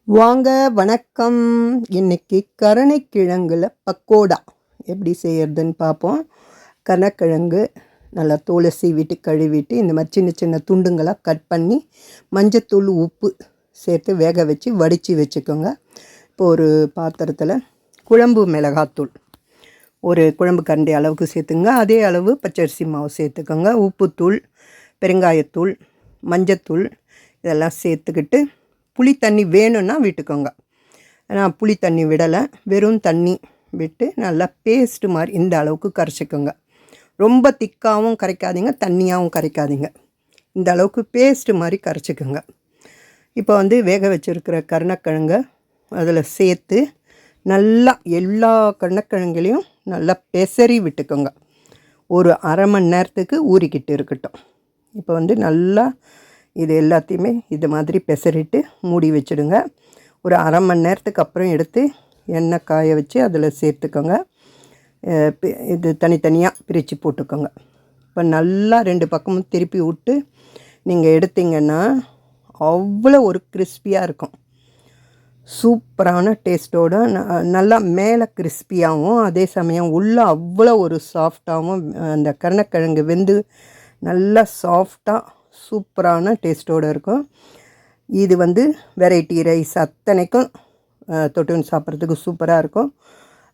வாங்க வணக்கம். இன்னைக்கு கருணைக்கிழங்குல பக்கோடா எப்படி செய்யறதுன்னு பார்ப்போம். கருணைக்கிழங்கு நல்லா தோலை சீவிட்டு கழுவிட்டு இந்த மாதிரி சின்ன சின்ன துண்டுங்களாக கட் பண்ணி மஞ்சத்தூள் உப்பு சேர்த்து வேக வச்சு வடித்து வச்சுக்கோங்க. இப்போ ஒரு பாத்திரத்தில் குழம்பு மிளகாத்தூள் ஒரு குழம்பு கரண்டி அளவுக்கு சேர்த்துங்க. அதே அளவு பச்சரிசி மாவு சேர்த்துக்கோங்க. உப்புத்தூள், பெருங்காயத்தூள், மஞ்சத்தூள் இதெல்லாம் சேர்த்துக்கிட்டு புளி தண்ணி வேணும்னா விட்டுக்கோங்க. நான் புளி தண்ணி விடலை, வெறும் தண்ணி விட்டு நல்லா பேஸ்ட்டு மாதிரி இந்த அளவுக்கு கரைச்சிக்கோங்க. ரொம்ப திக்காகவும் கரைக்காதீங்க, தண்ணியாகவும் கரைக்காதீங்க. இந்த அளவுக்கு பேஸ்ட்டு மாதிரி கரைச்சிக்கோங்க. இப்போ வேக வச்சுருக்கிற கருணைக்கிழங்க அதில் சேர்த்து நல்லா எல்லா கருணைக்கிழங்குலையும் நல்லா பெசரி விட்டுக்கோங்க. ஒரு அரை மணி நேரத்துக்கு ஊறிக்கிட்டு இருக்கட்டும். இப்போ நல்லா இது எல்லாத்தையுமே இது மாதிரி பெசரிட்டு மூடி வச்சுடுங்க. ஒரு அரை மணி நேரத்துக்கு அப்புறம் எடுத்து எண்ணெய் காய வச்சு அதில் சேர்த்துக்கோங்க. இது தனித்தனியாக பிரித்து போட்டுக்கோங்க. இப்போ நல்லா 2 பக்கமும் திருப்பி விட்டு நீங்கள் எடுத்திங்கன்னா அவ்வளோ ஒரு கிறிஸ்பியாக இருக்கும். சூப்பரான டேஸ்ட்டோடு நல்லா மேலே கிறிஸ்பியாகவும் அதே சமயம் உள்ளே அவ்வளோ ஒரு சாஃப்டாகவும் அந்த கருணைக்கிழங்கு வெந்து நல்லா சாஃப்டாக சூப்பரான டேஸ்ட்டோடு இருக்கும். இது வெரைட்டி ரைஸ் அத்தனைக்கும் தொட்டுன்னு சாப்பிட்றதுக்கு சூப்பராக இருக்கும்.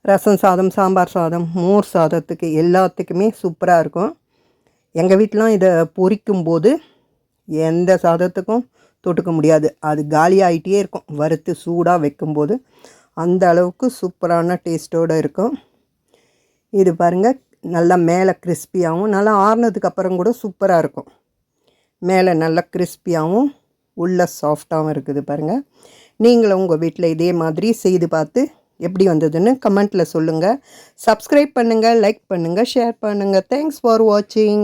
ரசம் சாதம், சாம்பார் சாதம், மோர் சாதத்துக்கு எல்லாத்துக்குமே சூப்பராக இருக்கும். எங்கள் வீட்டிலாம் இதை பொரிக்கும்போது எந்த சாதத்துக்கும் தொட்டுக்க முடியாது, அது காலி ஆகிட்டே இருக்கும். வறுத்து சூடாக வைக்கும்போது அந்த அளவுக்கு சூப்பரான டேஸ்ட்டோடு இருக்கும். இது பாருங்கள், நல்லா மேலே கிறிஸ்பியாகவும் நல்லா ஆறுனதுக்கப்புறம் கூட சூப்பராக இருக்கும். மேலே நல்லா கிறிஸ்பியாகவும் உள்ள சாஃப்டாகவும் இருக்குது பாருங்கள். நீங்களும் உங்கள் வீட்டில் இதே மாதிரி செய்து பார்த்து எப்படி வந்ததுன்னு கமெண்ட்டில் சொல்லுங்கள். சப்ஸ்கிரைப் பண்ணுங்கள், லைக் பண்ணுங்கள், ஷேர் பண்ணுங்கள். தேங்க்ஸ் ஃபார் வாட்சிங்.